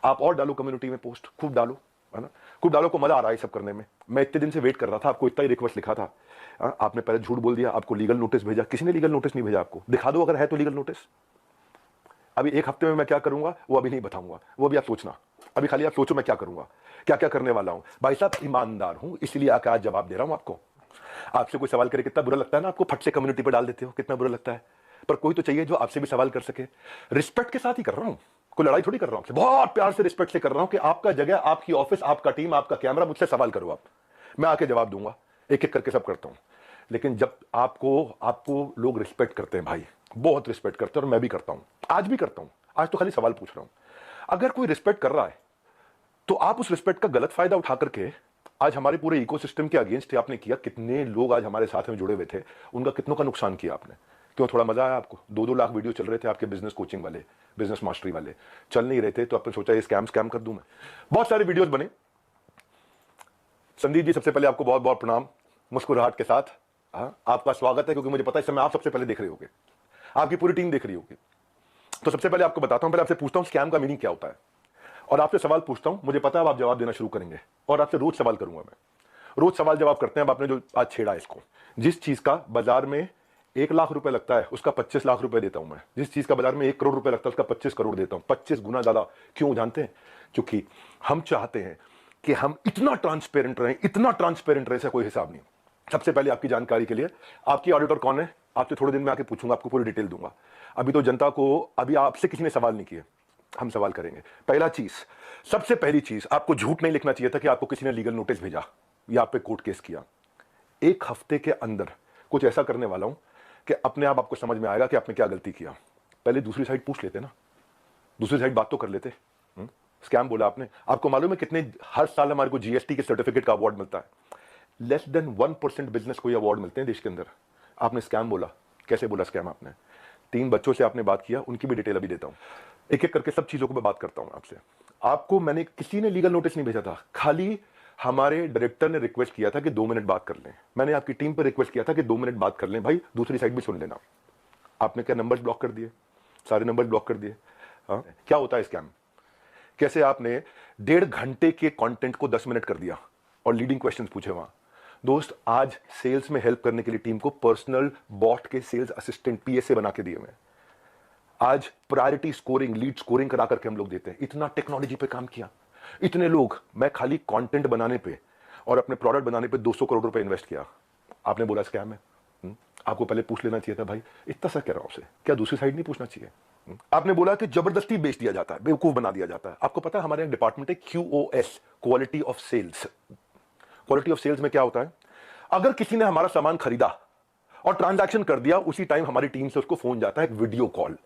आप और डालो कम्युनिटी में पोस्ट, खूब डालो, है ना, खूब डालो। को मजा आ रहा है सब करने में। मैं इतने दिन से वेट कर रहा था, आपको इतना ही रिक्वेस्ट लिखा था। आपने पहले झूठ बोल दिया, आपको लीगल नोटिस भेजा। किसी ने लीगल नोटिस नहीं भेजा आपको। दिखा दो अगर है तो लीगल नोटिस। अभी एक हफ्ते में मैं क्या करूंगा वो अभी नहीं बताऊंगा, वो अभी आप सोचना। अभी खाली आप सोचो मैं क्या करूंगा, क्या क्या करने वाला हूं। भाई साहब ईमानदार हूं, इसलिए आकर आज जवाब दे रहा हूं आपको। आपसे कोई सवाल करे कितना बुरा लगता है ना आपको, फट से कम्युनिटी पर डाल देते हो, कितना बुरा लगता है। पर कोई तो चाहिए जो आपसे भी सवाल कर सके। रिस्पेक्ट के साथ ही कर रहा हूं, कोई लड़ाई थोड़ी कर रहा हूं, बहुत प्यार से रिस्पेक्ट से कर रहा हूं कि आपका जगह, आपकी ऑफिस, आपका टीम, आपका कैमरा, मुझसे सवाल करो आप, मैं आके जवाब दूंगा। एक एक करके सब करता हूं। लेकिन जब आपको आपको लोग रिस्पेक्ट करते हैं भाई, बहुत रिस्पेक्ट करते हैं, और मैं भी करता हूं, आज भी करता हूं। आज तो खाली सवाल पूछ रहा हूं। अगर कोई रिस्पेक्ट कर रहा है तो आप उस रिस्पेक्ट का गलत फायदा उठा करके आज हमारे पूरे इकोसिस्टम के अगेंस्ट आपने किया। कितने लोग आज हमारे साथ में जुड़े हुए थे, उनका कितनों का नुकसान किया आपने। क्यों, थोड़ा मजा आया आपको? 2-2 लाख वीडियो चल रहे थे आपके बिजनेस कोचिंग वाले, बिजनेस मास्टरी वाले, चल नहीं रहे थे तो आपने सोचा ये स्कैम कर दूं मैं। बहुत सारे वीडियोस बने। संदीप जी, सबसे पहले आपको बहुत बहुत प्रणाम, मुस्कुराहट के साथ। आपका स्वागत है, क्योंकि मुझे पता है इस समय आप सबसे पहले देख रहे होगे, आपकी पूरी टीम देख रही होगी। तो सबसे पहले आपको बताता हूं, पहले आपसे पूछता हूं स्कैम का मीनिंग क्या होता है, और आपसे सवाल पूछता हूं। मुझे पता है आप जवाब देना शुरू करेंगे, और आपसे रोज सवाल करूंगा मैं। रोज सवाल जवाब करते हैं। अब आपने जो आज छेड़ा इसको, जिस चीज का बाजार में 1 लाख रुपए लगता है उसका 25 लाख रुपए देता हूं मैं। जिस चीज का बाजार में 1 करोड़ रुपए लगता है उसका 25 करोड़ देता हूं, 25 गुना ज्यादा। क्यों जानते हैं? क्योंकि हम चाहते हैं कि हम इतना ट्रांसपेरेंट रहें, इतना ट्रांसपेरेंट रहे, कोई हिसाब नहीं। सबसे पहले आपकी जानकारी के लिए, आपकी ऑडिटर कौन है आपसे थोड़े दिन में आके पूछूंगा, आपको पूरी डिटेल दूंगा। अभी तो जनता को, अभी आपसे किसी ने सवाल नहीं किए, हम सवाल करेंगे। पहला चीज, सबसे पहली चीज, आपको झूठ नहीं लिखना चाहिए था कि आपको किसी ने लीगल नोटिस भेजा या आप पे कोर्ट केस किया। 1 हफ्ते के अंदर कुछ ऐसा करने वाला हूं कि अपने आप आपको समझ में आएगा कि आपने क्या गलती किया। पहले दूसरी साइड पूछ लेते ना, दूसरी साइड बात तो कर लेते। स्कैम बोला आपने। आपको मालूम है कितने हर साल हमारे को जीएसटी के सर्टिफिकेट का अवार्ड मिलता है? लेस देन 1% बिजनेस को ये अवार्ड मिलते हैं देश के अंदर। आपने स्कैम बोला। कैसे बोला स्कैम आपने? 3 बच्चों से आपने बात किया, उनकी भी डिटेल अभी देता हूं। एक एक करके सब चीजों को मैं बात करता हूं आपसे। आपको मैंने, किसी ने लीगल नोटिस नहीं भेजा था, खाली हमारे डायरेक्टर ने रिक्वेस्ट किया था कि 2 मिनट बात कर लें। मैंने आपकी टीम पर रिक्वेस्ट किया था कि 2 मिनट बात कर लें भाई, दूसरी साइड भी सुन लेना। आपने क्या नंबर्स ब्लॉक कर दिए, सारे नंबर्स ब्लॉक कर दिए। क्या होता है स्कैम? कैसे आपने 1.5 घंटे के कंटेंट को 10 मिनट कर दिया और लीडिंग क्वेश्चंस पूछे वहां। दोस्त, आज सेल्स में हेल्प करने के लिए टीम को पर्सनल बॉट के सेल्स असिस्टेंट पीएसए बना के दिए हुए। आज प्रायोरिटी स्कोरिंग, लीड स्कोरिंग करा करके हम लोग देते हैं। इतना टेक्नोलॉजी पे काम किया, इतने लोग। मैं खाली कंटेंट बनाने पे और अपने प्रोडक्ट बनाने पे 200 करोड़ रुपए इन्वेस्ट किया। आपने बोला स्कैम है। आपको पहले पूछ लेना चाहिए था भाई, इतना सा कह रहा हूं आपसे, क्या दूसरी साइड नहीं पूछना चाहिए? आपने बोला कि जबरदस्ती बेच दिया जाता है, बेवकूफ बना दिया जाता है। आपको पता है हमारे डिपार्टमेंट है QoS, quality of sales. Quality of sales में क्या होता है? अगर किसी ने हमारा सामान खरीदा और ट्रांजैक्शन कर दिया, उसी टाइम हमारी टीम से उसको फोन जाता है, एक वीडियो कॉल,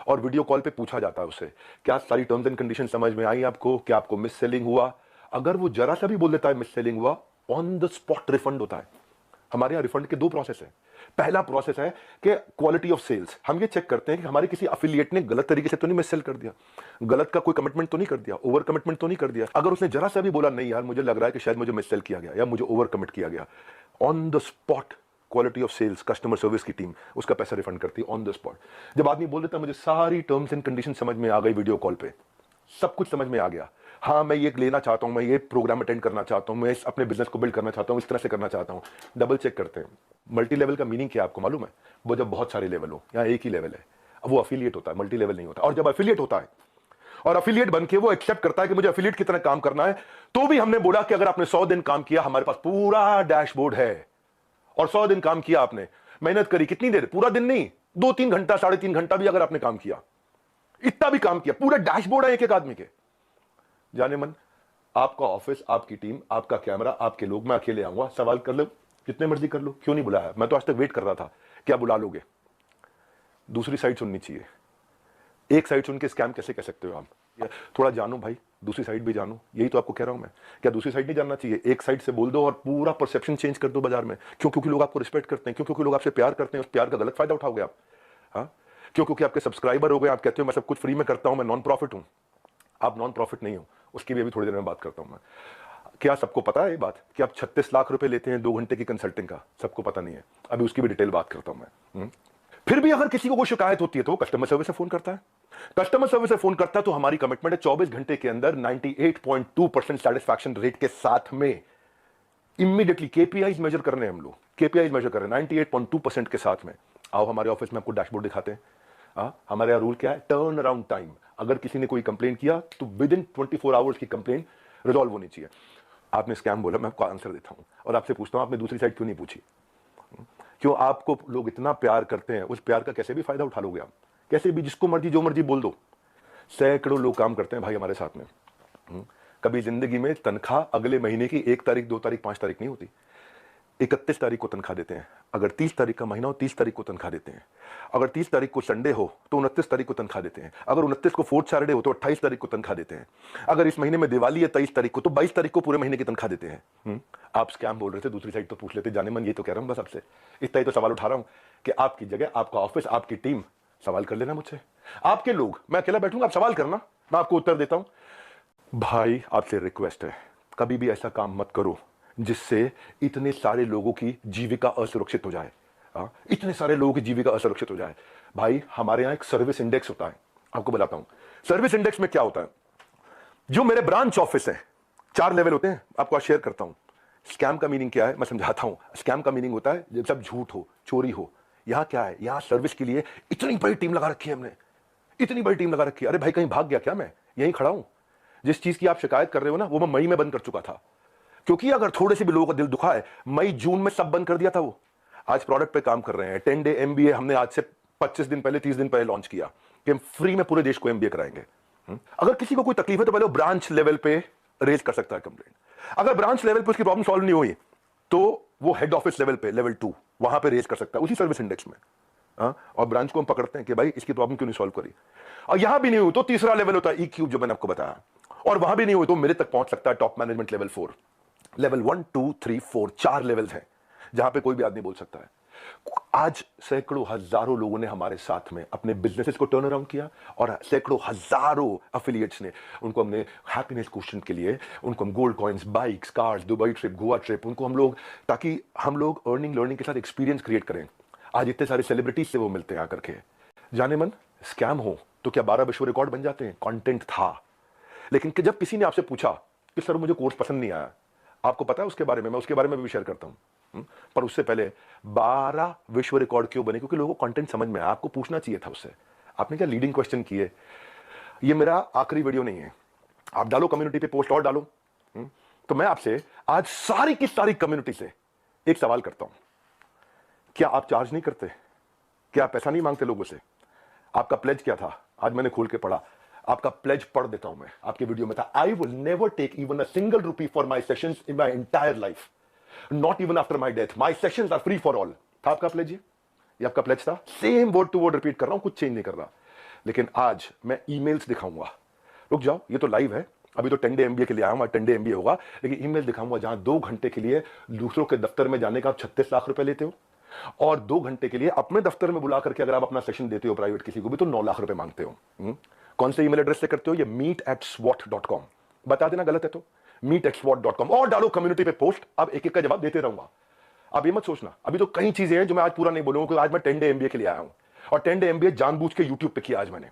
और वीडियो कॉल पे पूछा जाता है उससे, क्या सारी टर्म्स एंड कंडीशन समझ में आई आपको? क्या आपको मिस सेलिंग हुआ? अगर वो जरा सा भी बोल देता है मिस सेलिंग हुआ, ऑन द स्पॉट रिफंड होता है। हमारे यहां रिफंड के 2 प्रोसेस है। पहला प्रोसेस है कि क्वालिटी ऑफ सेल्स, हम ये चेक करते हैं कि हमारे किसी एफिलिएट ने गलत तरीके से तो नहीं मिस सेल कर दिया, गलत का कोई कमिटमेंट तो नहीं कर दिया, ओवर कमिटमेंट तो नहीं कर दिया। अगर उसने जरा सा भी बोला नहीं यार मुझे लग रहा है कि शायद मुझे मिस सेल किया गया या मुझे ओवर कमिट किया गया, on the spot quality of sales, customer service की टीम उसका पैसा रिफंड करती है ऑन द स्पॉट। जब आदमी बोल देता मुझे सारी टर्म्स एंड कंडीशन समझ में आ गई, वीडियो कॉल पे सब कुछ समझ में आ गया, हाँ मैं ये लेना चाहता हूं, मैं ये प्रोग्राम अटेंड करना चाहता हूं, मैं अपने बिजनेस को बिल्ड करना चाहता हूं, इस तरह से करना चाहता हूं, डबल चेक करते हैं। मल्टी लेवल का मीनिंग क्या आपको मालूम है? वो जब बहुत सारे लेवल हो, यहाँ एक ही लेवल है, अब वो अफिलिएट होता है, मल्टी लेवल नहीं होता। और जब अफिलिएट होता है और अफिलिएट बनके वो एक्सेप्ट करता है कि मुझे अफिलिएट की तरह काम करना है, तो भी हमने बोला कि अगर आपने 100 दिन काम किया, हमारे पास पूरा डैशबोर्ड है, और 100 दिन काम किया आपने, मेहनत करी, कितनी देर? पूरा दिन नहीं, 2-3 घंटा, 3.5 घंटा भी अगर आपने काम किया, इतना भी काम किया, पूरा डैशबोर्ड है एक एक आदमी के। जाने मन, आपका ऑफिस, आपकी टीम, आपका कैमरा, आपके लोग, मैं अकेले आऊंगा, सवाल कर लो जितने मर्जी कर लो, क्यों नहीं बुलाया? मैं तो आज तक वेट कर रहा था, क्या बुला लोगे? दूसरी साइड सुननी चाहिए। एक साइड सुन के स्कैम कैसे कह सकते हो आप? थोड़ा जानो भाई, दूसरी साइड भी जानो, यही तो आपको कह रहा हूं मैं। क्या दूसरी साइड नहीं जानना चाहिए? एक साइड से बोल दो और पूरा परसेप्शन चेंज कर दो बाजार में। क्यों? क्योंकि लोग आपको रिस्पेक्ट करते हैं, क्यों? क्योंकि लोग आपसे प्यार करते हैं, उस प्यार का गलत फायदा उठाओगे आप। हाँ, क्यों? क्योंकि आपके सब्सक्राइबर हो गए, आप कहते हो मैं सब कुछ फ्री में करता हूं, मैं नॉन प्रॉफिट हूं। आप नॉन प्रॉफिट नहीं हो, उसकी भी अभी थोड़ी देर में बात करता हूं मैं। क्या सबको पता है ये बात कि आप 36 लाख रुपए लेते हैं 2 घंटे की कंसल्टिंग का? सबको पता नहीं है, अभी उसकी भी डिटेल बात करता हूं मैं। फिर भी अगर किसी को कोई शिकायत होती है तो वो कस्टमर सर्विस से फोन करता है। कस्टमर सर्विस से फोन करता है तो हमारी कमिटमेंट है 24 घंटे के अंदर 98.2% सेटिस्फैक्शन रेट के साथ में इमीडिएटली केपीआईज मेजर कर रहे हैं हम लोग, केपीआईज मेजर कर रहे हैं 98.2% के साथ में। आओ हमारे ऑफिस में आपको डैशबोर्ड दिखाते हैं। हमारे यहाँ रूल क्या है, टर्न अराउंड टाइम। अगर किसी ने कोई कंप्लेन किया तो विद इन 24 आवर्स की कंप्लेन रिजॉल्व होनी चाहिए। आपने स्कैम बोला, मैं आपको आंसर देता हूं और आपसे पूछता हूं आपने दूसरी साइड क्यों नहीं पूछी? क्यों आपको लोग इतना प्यार करते हैं, उस प्यार का कैसे भी फायदा उठा लोगे आप, कैसे भी जिसको मर्जी जो मर्जी बोल दो। सैकड़ों लोग काम करते हैं भाई हमारे साथ में। कभी जिंदगी में तनख्वाह अगले महीने की 1 तारीख 2 तारीख 5 तारीख नहीं होती, 31 तारीख को तनख्वाह देते हैं। अगर 30 तारीख का महीना हो 30 तारीख को तनख्वाह देते हैं। अगर 30 तारीख को संडे हो तो 29 तारीख को तनख्वाह देते हैं। अगर 29 को फोर्थ सैटरडे हो तो 28 तारीख को तनख्वाह देते हैं। अगर इस महीने में दिवाली है 23 तारीख को तो 22 तारीख को पूरे महीने की तनख्वाह देते हैं। आप स्कैम बोल रहे थे, दूसरी साइड तो पूछ लेते। जाने मन ये तो कह रहा हूं बस आपसे, इतना ही तो सवाल उठा रहा हूं कि आपकी जगह आपका ऑफिस आपकी टीम सवाल कर लेना मुझसे। आपके लोग, मैं अकेला बैठूंगा, आप सवाल करना, मैं आपको उत्तर देता हूं। भाई आपसे रिक्वेस्ट है, कभी भी ऐसा काम मत करो जिससे इतने सारे लोगों की जीविका असुरक्षित हो जाए। इतने सारे लोगों की जीविका असुरक्षित हो जाए। भाई हमारे यहां एक सर्विस इंडेक्स होता है, आपको बताता हूं। सर्विस इंडेक्स में क्या होता है, जो मेरे ब्रांच ऑफिस है 4 लेवल होते हैं, आपको आज शेयर करता हूं। स्कैम का मीनिंग क्या है मैं समझाता हूं। स्कैम का मीनिंग होता है जब सब झूठ हो, चोरी हो। यहां क्या है, यहां सर्विस के लिए इतनी बड़ी टीम लगा रखी है हमने, इतनी बड़ी टीम लगा रखी है। अरे भाई कहीं भाग गया क्या? मैं यहीं खड़ा हूं। जिस चीज की आप शिकायत कर रहे हो ना, वो मैं मई में बंद कर चुका था, क्योंकि अगर थोड़े से भी लोगों का दिल दुखा है, मई जून में सब बंद कर दिया था। वो आज प्रोडक्ट पे काम कर रहे हैं। 10 डे एमबीए हमने आज से 25 दिन पहले 30 दिन पहले लॉन्च किया कि हम फ्री में पूरे देश को एमबीए कराएंगे। अगर किसी को कोई तकलीफ है तो पहले वो ब्रांच लेवल पे रेज कर सकता है कंप्लेंट। अगर ब्रांच लेवल पे उसकी प्रॉब्लम सॉल्व नहीं हुई तो वो हेड ऑफिस लेवल पे, लेवल 2, वहां पे रेज कर सकता है उसी सर्विस इंडेक्स में। और ब्रांच को हम पकड़ते हैं कि भाई इसकी प्रॉब्लम क्यों नहीं सॉल्व करी। और यहां भी नहीं हुई तो तीसरा लेवल होता है ई क्यूब, जो मैंने आपको बताया। और वहां भी नहीं हुई तो मेरे तक पहुंच सकता है top management level 4। Level 1 2 3 4 4 levels हैं जहां पे कोई भी आदमी बोल सकता है। आज सैकड़ों हजारों लोगों ने हमारे साथ में अपने बिजनेसेस को टर्न अराउंड किया और सैकड़ों हजारों एफिलिएट्स ने, उनको हमने हैप्पीनेस क्वेश्चन के लिए उनको हम gold coins, bikes, cars, Dubai trip, Goa trip, उनको हम लोग, ताकि हम लोग अर्निंग लर्निंग के साथ एक्सपीरियंस क्रिएट करें। आज इतने सारे सेलिब्रिटीज से वो मिलते हैं आकर के। जाने मन स्कैम हो तो क्या 12 विश्व रिकॉर्ड बन जाते हैं? कंटेंट था, लेकिन कि जब किसी ने आपसे पूछा कि सर मुझे कोर्स पसंद नहीं आया, आपको पता है उसके बारे में, मैं उसके बारे में भी शेयर करता हूं। पर उससे पहले 12 विश्व रिकॉर्ड क्यों बने? क्योंकि लोगों को कंटेंट समझ में आया। आपको पूछना चाहिए था उससे। आपने क्या लीडिंग क्वेश्चन किए। ये मेरा आखिरी वीडियो नहीं है, आप डालो कम्युनिटी पे पोस्ट और डालो। तो मैं आपसे आज सारी की सारी कम्युनिटी से एक सवाल करता हूं, क्या आप चार्ज नहीं करते? क्या आप पैसा नहीं मांगते लोगों से? आपका प्लेज क्या था? आज मैंने खोल के पढ़ा, आपका प्लेज पढ़ देता हूं मैं। आपके वीडियो में था, I will never take even a single rupee for my sessions in my entire life, not even after my death, my sessions are free for all. था आपका प्लेज? ये आपका प्लेज था। Same word to word repeat कर रहा हूं, कुछ change नहीं कर रहा। लेकिन आज मैं ईमेल्स दिखाऊंगा। रुक जाओ, ये तो लाइव है, अभी तो 10 डे एमबीए के लिए आया हूं, 10 डे एमबीए होगा, लेकिन ईमेल दिखाऊंगा जहां 2 घंटे के लिए दूसरों के दफ्तर में जाने का आप 36 लाख रुपए लेते हो, और 2 घंटे के लिए अपने दफ्तर में बुला करके अगर आप अपना सेशन देते हो प्राइवेट किसी को भी तो 9 लाख रुपए मांगते हो। कौन से ईमेल एड्रेस से करते हो? ये meet@swat.com। बता देना गलत है तो meet@swat.com, और डालो कम्युनिटी पे पोस्ट। अब एक एक का जवाब देते रहूंगा। अब ये मत सोचना, अभी तो कई चीजें हैं जो मैं आज पूरा नहीं बोलूंगा, क्योंकि आज मैं 10 डे एमबीए के लिए आया हूं, और 10 डे एमबीए जानबूझ के यूट्यूब पे किया आज मैंने।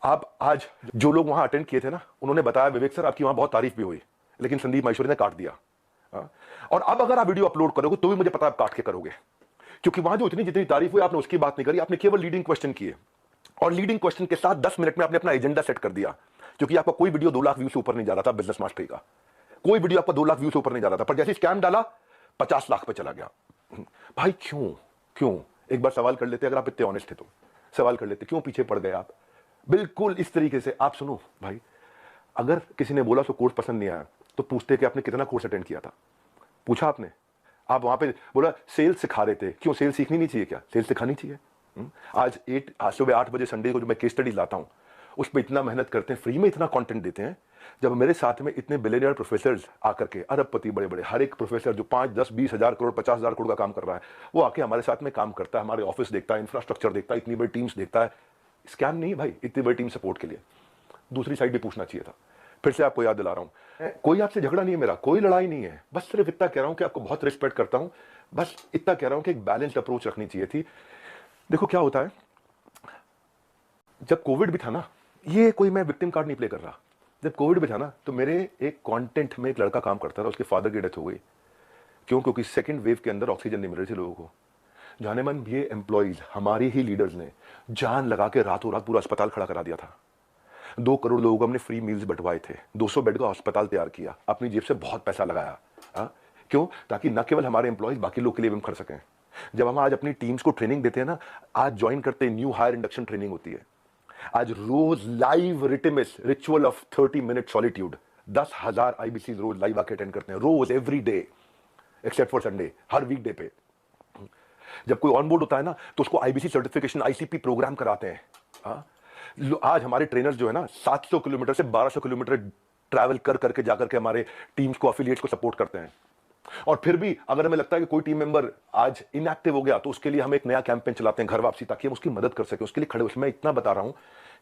आप आज जो लोग वहां अटेंड किए थे ना, उन्होंने बताया विवेक सर आपकी वहां बहुत तारीफ भी हुई, लेकिन संदीप माहेश्वरी ने काट दिया। और अब अगर आप वीडियो अपलोड करोगे तो भी मुझे पता है आप काट के करोगे, क्योंकि वहां जो इतनी जितनी तारीफ हुई आपने उसकी बात नहीं करी, आपने केवल लीडिंग क्वेश्चन किए, और लीडिंग क्वेश्चन के साथ 10 मिनट में आपने अपना एजेंडा सेट कर दिया। क्योंकि आपका कोई वीडियो 2 लाख व्यू से ऊपर नहीं जा रहा था बिजनेस मास्टरी का, कोई वीडियो आपका 2 लाख व्यू से ऊपर नहीं जा रहा था, पर जैसे स्कैम डाला 50 लाख पे चला गया। भाई क्यों क्यों? एक बार सवाल कर लेते, अगर आप इतने ऑनेस्ट थे तो सवाल कर लेते, क्यों पीछे पड़ गए आप? बिल्कुल इस तरीके से आप सुनो भाई, अगर किसी ने बोला सो कोर्स पसंद नहीं आया तो पूछते कि आपने कितना कोर्स अटेंड किया था? पूछा आपने? आप वहां पे बोला सेल्स सिखा रहे थे, क्यों सेल्स सीखनी नहीं चाहिए क्या? सेल्स सिखानी चाहिए। आज सुबह 8 बजे संडे को जो मैं केस स्टडी लाता हूं उस पर इतना मेहनत करते हैं, फ्री में इतना कंटेंट देते हैं। जब मेरे साथ में इतने बिलियनियर प्रोफेसर्स आकर के, अरबपति बड़े बड़े, हर एक प्रोफेसर जो 5 10 20 हजार करोड़ 50 हजार करोड़ का काम कर रहा है, वो आके हमारे साथ में काम करता है, हमारे ऑफिस देखता है, इंफ्रास्ट्रक्चर देखता है, इतनी बड़ी टीम्स देखता है। स्कैम नहीं भाई, इतनी बड़ी टीम सपोर्ट के लिए। दूसरी साइड भी पूछना चाहिए था। फिर से आपको याद दिला रहा हूं, कोई आपसे झगड़ा नहीं है मेरा, कोई लड़ाई नहीं है, बस सिर्फ इतना कह रहा हूं कि आपको बहुत रिस्पेक्ट करता हूं, बस इतना कह रहा हूं कि एक बैलेंस्ड अप्रोच रखनी चाहिए थी। देखो क्या होता है, जब कोविड भी था ना, ये कोई मैं विक्टिम कार्ड नहीं प्ले कर रहा, जब कोविड भी था ना तो मेरे एक कंटेंट में एक लड़का काम करता था, उसके फादर की डेथ हो गई। क्यों? क्योंकि सेकंड वेव के अंदर ऑक्सीजन नहीं मिल रही थी लोगों को। जाने मन ये एम्प्लॉइज, हमारी ही लीडर्स ने जान लगा के रातों रात पूरा अस्पताल खड़ा करा दिया था। 2 करोड़ लोगों को हमने फ्री मील्स बंटवाए थे, 200 बेड का अस्पताल तैयार किया, अपनी जेब से बहुत पैसा लगाया। क्यों? ताकि न केवल हमारे एम्प्लॉइज, बाकी लोग के लिए भी हम कर सकें। जब हम आज अपनी टीम्स को ट्रेनिंग देते हैं ना, आज ज्वाइन करते हैं, न्यू हायर इंडक्शन ट्रेनिंग होती है, आज रोज लाइव रिटिमिस ritual of 30 minute solitude, 10,000 IBC रोज लाइव आके अटेंड करते हैं, रोज every day except for Sunday, हर वीकडे पे। जब कोई ऑन बोर्ड होता है ना तो उसको आईबीसी सर्टिफिकेशन, आईसीपी प्रोग्राम कराते हैं। आज हमारे ट्रेनर्स जो है ना 700 किलोमीटर से 1200 किलोमीटर ट्रैवल कर करके जाकर के हमारे टीम्स को, अफिलिएट्स को सपोर्ट करते हैं। और फिर भी अगर हमें लगता है कि कोई टीम मेंबर आज इनएक्टिव हो गया तो उसके लिए हम एक नया कैंपेन चलाते हैं, घर वापसी, ताकि हम उसकी मदद कर सके, उसके लिए खड़े। उसमें इतना बता रहा हूं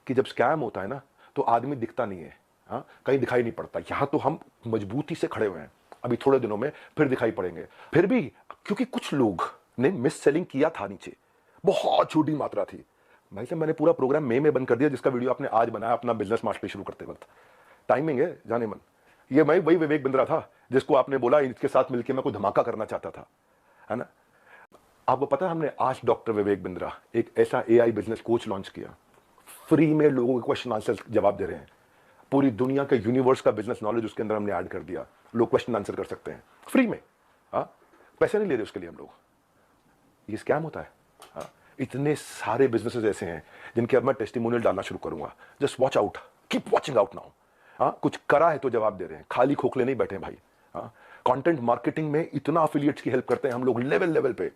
कि जब स्कैम होता है ना तो आदमी दिखता नहीं है, कहीं दिखाई नहीं पड़ता। यहां तो हम मजबूती से खड़े हुए हैं, अभी थोड़े दिनों में फिर दिखाई पड़ेंगे। फिर भी क्योंकि कुछ लोग ने मिस सेलिंग किया था, नीचे बहुत छोटी मात्रा थी भाई साहब, मैंने पूरा प्रोग्राम मई में बंद कर दिया, जिसका वीडियो आपने आज बनाया अपना बिजनेस मास्टरी शुरू करते वक्त। टाइमिंग है जाने मन, ये मैं वही विवेक बिंद्रा था जिसको आपने बोला इसके साथ मिलकर मैं कोई धमाका करना चाहता था, है ना। आपको पता है हमने आज डॉक्टर विवेक बिंद्रा एक ऐसा एआई बिजनेस कोच लॉन्च किया, फ्री में लोगों के क्वेश्चन आंसर जवाब दे रहे हैं। पूरी दुनिया के यूनिवर्स का बिजनेस नॉलेज उसके अंदर हमने ऐड कर दिया, लोग क्वेश्चन आंसर कर सकते हैं फ्री में। पैसे नहीं ले रहे उसके लिए हम लोग। ये स्कैम होता है। इतने सारे बिजनेसेस ऐसे हैं जिनके अब मैं टेस्टिमोनियल डालना शुरू करूंगा। Just watch out, keep watching out now. कुछ करा है तो जवाब दे रहे हैं, खाली खोखले नहीं बैठे भाई। कंटेंट मार्केटिंग में इतना अफिलिएट्स की हेल्प करते हैं हम लोग लेवल पे।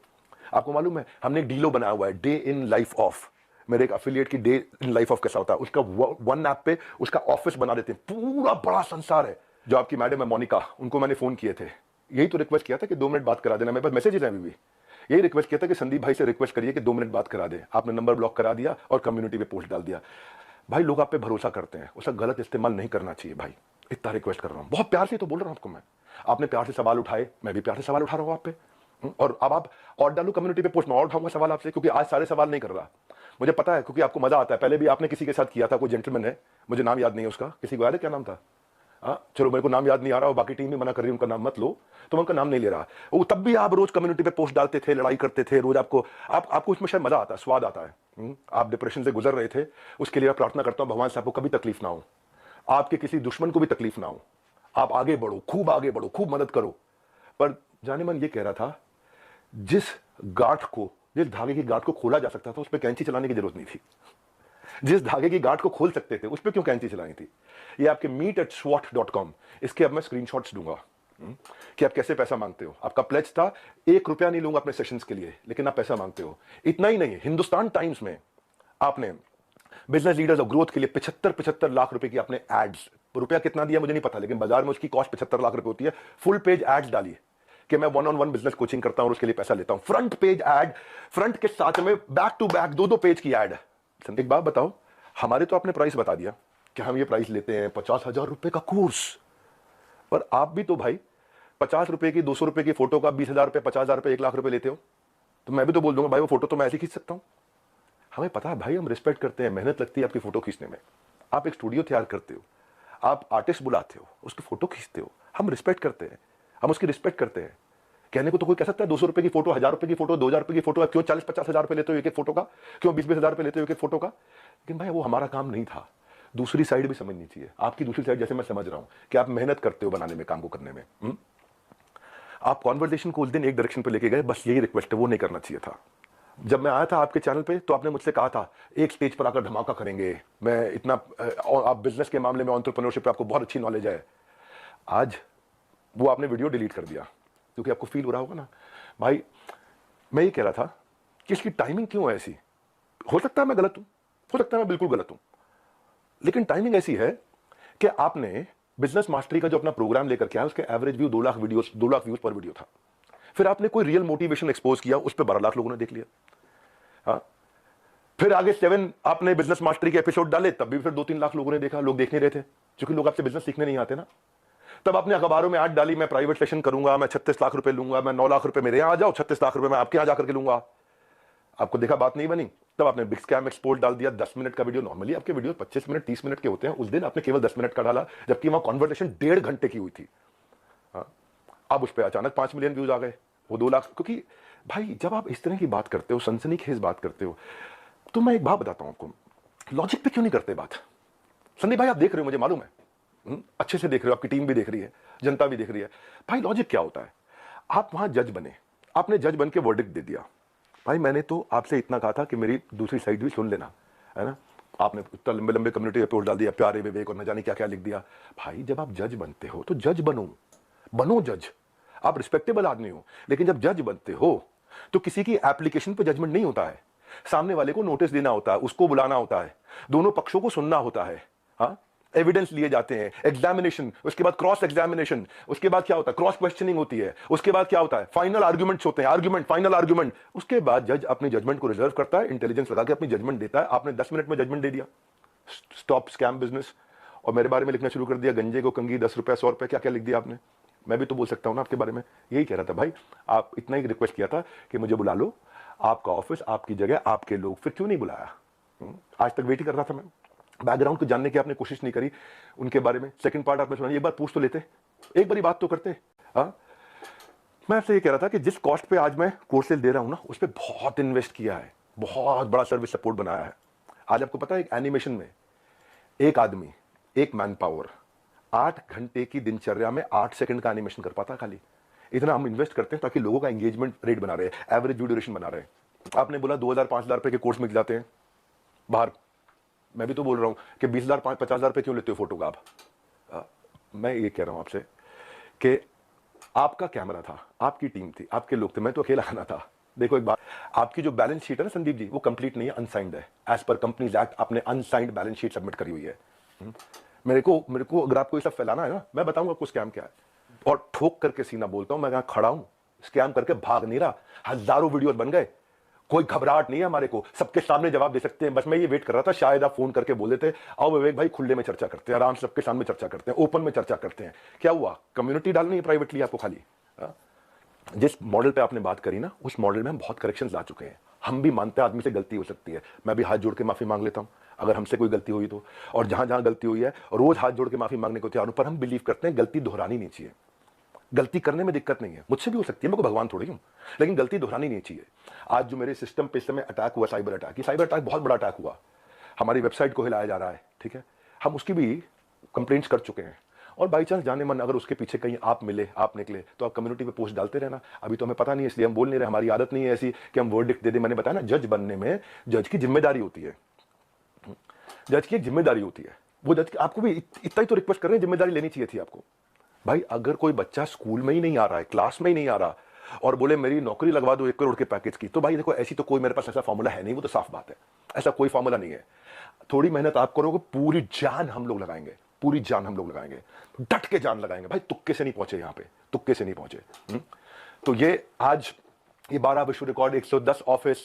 आपको मालूम है हमने एक डीलो बनाया हुआ है, डे इन लाइफ ऑफ। मेरे एक अफिलिएट की डे इन लाइफ ऑफ कैसा होता है, उसका वन ऐप पे उसका ऑफिस बना देते हैं, पूरा बड़ा संसार है। जो आपकी मैडम है मोनिका, उनको मैंने फोन किए थे, यही तो रिक्वेस्ट किया था कि 2 मिनट बात करा देना। मेरे पास मैसेजेस हैं अभी भी, यही रिक्वेस्ट किया था कि संदीप भाई से रिक्वेस्ट करिए कि 2 मिनट बात करा दे। आपने नंबर ब्लॉक करा दिया और कम्युनिटी पे पोस्ट डाल दिया। भाई लोग आप पे भरोसा करते हैं, उसका गलत इस्तेमाल नहीं करना चाहिए भाई। इतना रिक्वेस्ट कर रहा हूं, बहुत प्यार से तो बोल रहा हूं आपको मैं। आपने प्यार से सवाल उठाए, मैं भी प्यार से सवाल उठा रहा हूं आप पे। और अब आप और डालू कम्युनिटी पे पोस्ट में और उठाऊंगा सवाल आपसे, क्योंकि आज सारे सवाल नहीं कर रहा, मुझे पता है, क्योंकि आपको मजा आता है। पहले भी आपने किसी के साथ किया था, कोई जेंटलमैन है, मुझे नाम याद नहीं है उसका, किसी को याद है क्या नाम था? चलो मेरे को नाम याद नहीं आ रहा और बाकी टीम भी मना कर रही है उनका नाम मत लो, तो मैं उनका नाम नहीं ले रहा। वो तब भी आप रोज कम्युनिटी पे पोस्ट डालते थे, लड़ाई करते थे रोज। आपको उसमें शायद मजा आता है, स्वाद आता है। आप डिप्रेशन से गुजर रहे थे, उसके लिए मैं प्रार्थना करता हूं भगवान से आपको कभी तकलीफ ना हो, आपके किसी दुश्मन को भी तकलीफ ना हो, आप आगे बढ़ो, खूब आगे बढ़ो, खूब मदद करो। पर जाने मन ये कह रहा था, जिस धागे की गांठ को खोला जा सकता था उस पर कैंची चलाने की जरूरत नहीं थी। जिस धागे की गांठ को खोल सकते थे उस पर क्यों कैंची चलानी थी? ये आपके meet@swat.com, इसके अब मैं स्क्रीनशॉट्स दूंगा कि आप कैसे पैसा मांगते हो। आपका प्लेज था 1 रुपया नहीं लूंगा अपने सेशंस के लिए, लेकिन आप पैसा मांगते हो। इतना ही नहीं, हिंदुस्तान टाइम्स में आपने बिजनेस लीडर्स और ग्रोथ के लिए 75 लाख रुपए की आपने एड्स, रुपया कितना दिया मुझे नहीं पता, लेकिन बाजार में उसकी कॉस्ट 75 लाख रुपए होती है। फुल पेज एड्स डाली कि मैं 1-on-1 बिजनेस कोचिंग करता हूं और उसके लिए पैसा लेता हूं। फ्रंट पेज एड, फ्रंट के साथ में बैक टू बैक 2-2 पेज की एड। एक बात बताओ, हमारे तो आपने प्राइस बता दिया कि हम ये प्राइस लेते हैं 50,000 रुपए का कोर्स, पर आप भी तो भाई 50 रुपए की, 200 रुपए की फोटो का 20,000 रुपए, 50,000 रुपए, 1 लाख रुपए लेते हो। तो मैं भी तो बोल दूंगा भाई वो फोटो तो मैं ऐसे खींच सकता हूं। हमें पता है भाई, हम रिस्पेक्ट करते हैं, मेहनत लगती है आपकी फोटो खींचने में। आप एक स्टूडियो तैयार करते हो, आप आर्टिस्ट बुलाते हो, उसकी फोटो खींचते हो, हम रिस्पेक्ट करते हैं, हम उसकी रिस्पेक्ट करते हैं। कहने को तो कोई कह सकता है 200 रुपए की फोटो, 1,000 रुपए की फोटो, 2,000 रुपए की फोटो, क्यों 40-50 हजार रुपए लेते हो एक फोटो का, क्यों 20-20 हजार रुपए लेते हो एक फोटो का? लेकिन भाई वो हमारा काम नहीं था। दूसरी साइड भी समझनी चाहिए, आपकी दूसरी साइड जैसे मैं समझ रहा हूं कि आप मेहनत करते हो बनाने में, काम को करने में। आप कॉन्वर्सेशन को उस दिन एक डायरेक्शन पे लेके गए, बस यही रिक्वेस्ट है, वो नहीं करना चाहिए था। जब मैं आया था आपके चैनल पे तो आपने मुझसे कहा था एक स्टेज पर आकर धमाका करेंगे, मैं इतना, आप बिजनेस के मामले में, एंटरप्रेन्योरशिप पे आपको बहुत अच्छी नॉलेज है। आज वो आपने वीडियो डिलीट कर दिया, क्योंकि आपको फील हो रहा होगा ना भाई। मैं ये कह रहा था कि इसकी टाइमिंग क्यों है ऐसी? हो सकता है मैं गलत हूं, हो सकता है मैं बिल्कुल गलत हूं, लेकिन टाइमिंग ऐसी है कि आपने बिजनेस मास्टरी का जो अपना प्रोग्राम लेकर के आया, उसके एवरेज व्यू 2 लाख व्यूज पर वीडियो था। फिर आपने कोई रियल मोटिवेशन एक्सपोज किया, उस पर 12 लाख लोगों ने देख लिया। फिर आगे 7 आपने बिजनेस मास्टरी के एपिसोड डाले, तब भी फिर 2-3 लाख लोगों ने देखा। लोग देख नहीं रहे थे, क्योंकि लोग आपसे बिजनेस सीखने नहीं आते ना। तब आपने अखबारों में ऐड डाली, मैं प्राइवेट सेशन करूंगा, मैं 36 लाख रुपए लूंगा, मैं 9 लाख रुपए मेरे यहां आ जाओ, 36 लाख रुपए मैं आपके यहां जाकर के लूंगा। आपको देखा बात नहीं बनी, तब आपने बिग स्कैम एक्सपोर्ट डाल दिया। 10 मिनट का वीडियो, नॉर्मली आपके वीडियो 25 मिनट 30 मिनट के होते हैं, उस दिन आपने केवल 10 मिनट का डाला, जबकि वहां कॉन्वर्सेशन 1.5 घंटे की हुई थी। अब उस पर अचानक 5 मिलियन व्यूज आ गए, वो 2 लाख। क्योंकि भाई जब आप इस तरह की बात करते हो, सनसनीखेज बात करते हो, तो मैं एक बात बताता हूं आपको, लॉजिक पे क्यों नहीं करते बात। संदीप भाई आप देख रहे हो, मुझे मालूम है, अच्छे से देख रहे हो, आपकी टीम भी देख रही है, जनता भी देख रही है। भाई लॉजिक क्या होता है, आप वहां जज बने, आपने जज बन के वर्डिक्ट दे दिया। भाई मैंने तो आपसे इतना कहा था कि मेरी दूसरी साइड भी सुन लेना, है ना। आपने इतना लंबे लंबे कम्युनिटी रिपोर्ट डाल दिया, प्यारे विवेक और न जाने क्या क्या लिख दिया। भाई जब आप जज बनते हो तो जज बनो जज। आप रिस्पेक्टेबल आदमी हो, लेकिन जब जज बनते हो तो किसी की एप्लीकेशन पे जजमेंट नहीं होता है। सामने वाले को नोटिस देना होता है, उसको बुलाना होता है, दोनों पक्षों को सुनना होता है, हाँ, एविडेंस लिए जाते हैं, एग्जामिनेशन, उसके बाद क्रॉस एग्जामिनेशन, उसके बाद क्या होता है, क्रॉस क्वेश्चनिंग होती है, उसके बाद क्या होता है, फाइनल आर्गुमेंट्स होते हैं, आर्गुमेंट, फाइनल आर्गुमेंट। उसके बाद जज अपनी जजमेंट को रिजर्व करता है, इंटेलिजेंस लगा के अपनी जजमेंट देता है। आपने 10 मिनट में जजमेंट दे दिया, स्टॉप स्कैम बिजनेस, और मेरे बारे में लिखना शुरू कर दिया, गंजे को कंगी 10 रुपए 100 रुपए, क्या क्या लिख दिया आपने। मैं भी तो बोल सकता हूं ना आपके बारे में, यही कह रहा था भाई। आप इतना ही रिक्वेस्ट किया था कि मुझे बुला लो, आपका ऑफिस, आपकी जगह, आपके लोग, फिर क्यों नहीं बुलाया। आज तक वेट ही कर रहा था मैं, बैकग्राउंड को जानने की आपने कोशिश नहीं करी उनके बारे में। सेकंड पार्ट आपने सुना, एक बार पूछ तो लेते, एक बारी बात तो करते। हाँ, मैं आपसे ये कह रहा था कि जिस कॉस्ट पे आज मैं कोर्सेज दे रहा हूं ना, उस पर बहुत इन्वेस्ट किया है, बहुत बड़ा सर्विस सपोर्ट बनाया है। आज आपको पता है एक एनिमेशन में एक आदमी, एक मैन पावर 8 घंटे की दिनचर्या में 8 सेकंड का एनिमेशन कर पाता खाली। इतना हम इन्वेस्ट करते हैं ताकि लोगों का एंगेजमेंट रेट बना रहे, एवरेज व्यू ड्यूरेशन बना रहे। आपने बोला 2000 5000 रुपए के कोर्स में जाते हैं बाहर, मैं भी तो बोल रहा हूं कि 20,000 50,000 रुपए क्यों लेते हो फोटो का आप। मैं ये कह रहा हूं आपसे कि आपका कैमरा था, आपकी टीम थी, आपके लोग थे, मैं तो अकेला आना था। देखो एक बात, आपकी जो बैलेंस शीट है ना संदीप जी, वो कंप्लीट नहीं है, अनसाइंड है। एज पर कंपनीज एक्ट आपने अनसाइंड बैलेंस शीट सबमिट करी हुई है। मेरे को अगर आपको ये सब फैलाना है ना, मैं बताऊंगा आपको स्कैम क्या है, और ठोक करके सीना बोलता हूं, मैं यहां खड़ा हूं, स्कैम करके भाग नहीं रहा। हजारों वीडियोस बन गए, कोई घबराहट नहीं है हमारे को, सबके सामने जवाब दे सकते हैं। बस मैं ये वेट कर रहा था, शायद आप फोन करके बोल देते, आओ विवेक भाई खुले में चर्चा करते हैं, आराम से सबके सामने चर्चा करते हैं, ओपन में चर्चा करते हैं। क्या हुआ, कम्युनिटी डालनी है प्राइवेटली आपको खाली। जिस मॉडल पे आपने बात करी ना, उस मॉडल में हम बहुत करेक्शंस ला चुके हैं। हम भी मानते हैं आदमी से गलती हो सकती है, मैं भी हाथ जोड़ के माफी मांग लेता हूं अगर हमसे कोई गलती हुई तो। और जहां जहां गलती हुई है रोज हाथ जोड़ के माफी मांगने को तैयार हूं, पर हम बिलीव करते हैं गलती दोहरानी नहीं चाहिए। गलती करने में दिक्कत नहीं है, मुझसे भी हो सकती है, मैं को भगवान थोड़ी हूं, लेकिन गलती दोहरानी नहीं चाहिए। आज जो मेरे सिस्टम पे इस समय अटैक हुआ, साइबर अटैक, ये साइबर अटैक बहुत बड़ा अटैक हुआ, हमारी वेबसाइट को हिलाया जा रहा है, ठीक है, हम उसकी भी कंप्लेंट्स कर चुके हैं। और बाई चांस जाने मन अगर उसके पीछे कहीं आप मिले, आप निकले, तो आप कम्युनिटी पे पोस्ट डालते रहना। अभी तो हमें पता नहीं है, इसलिए हम बोल नहीं रहे, हमारी आदत नहीं है ऐसी कि हम वर्डिक्ट दे दें। मैंने बताया ना, जज बनने में जज की जिम्मेदारी होती है, जज की एक जिम्मेदारी होती है। वो जज आपको भी इतना ही तो रिक्वेस्ट कर रहे हैं, जिम्मेदारी लेनी चाहिए थी आपको। भाई अगर कोई बच्चा स्कूल में ही नहीं आ रहा है, क्लास में ही नहीं आ रहा, और बोले मेरी नौकरी लगवा दो 1 करोड़ के पैकेज की, तो भाई देखो ऐसी तो कोई मेरे पास ऐसा फॉर्मूला है नहीं, वो तो साफ बात है, ऐसा कोई फॉर्मूला नहीं है। थोड़ी मेहनत आप करोगे, पूरी जान हम लोग लगाएंगे, पूरी जान हम लोग लगाएंगे, डट के जान लगाएंगे भाई। तुक्के से नहीं पहुंचे यहाँ पे, तुक्के से नहीं पहुंचे। तो ये आज ये 12 विश्व रिकॉर्ड, 110 ऑफिस,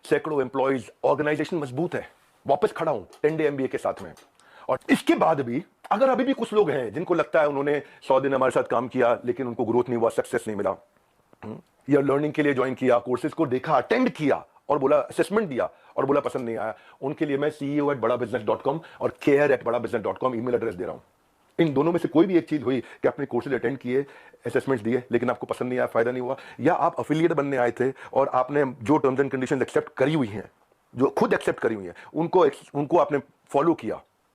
सैकड़ों एम्प्लॉइज, ऑर्गेनाइजेशन मजबूत है। वापस खड़ा हूं 10 डे MBA के साथ में। और इसके बाद भी अगर अभी भी कुछ लोग हैं जिनको लगता है उन्होंने 100 दिन हमारे साथ काम किया लेकिन उनको ग्रोथ नहीं हुआ, सक्सेस नहीं मिला, या लर्निंग के लिए ज्वाइन किया, कोर्सेज को देखा, अटेंड किया और बोला, असेसमेंट दिया और बोला पसंद नहीं आया, उनके लिए मैं CEO@badabusiness.com और care@badabusiness.com ईमेल एड्रेस दे रहा हूं। इन दोनों में से कोई भी एक चीज हुई कि आपने कोर्सेज अटेंड किए, असेसमेंट्स दिए, लेकिन आपको पसंद नहीं आया, फायदा नहीं हुआ, या आप अफिलिएट बनने आए थे और आपने जो टर्म्स एंड कंडीशंस एक्सेप्ट करी हुई हैं, जो खुद एक्सेप्ट करी हुई हैं, उनको आपने फॉलो किया,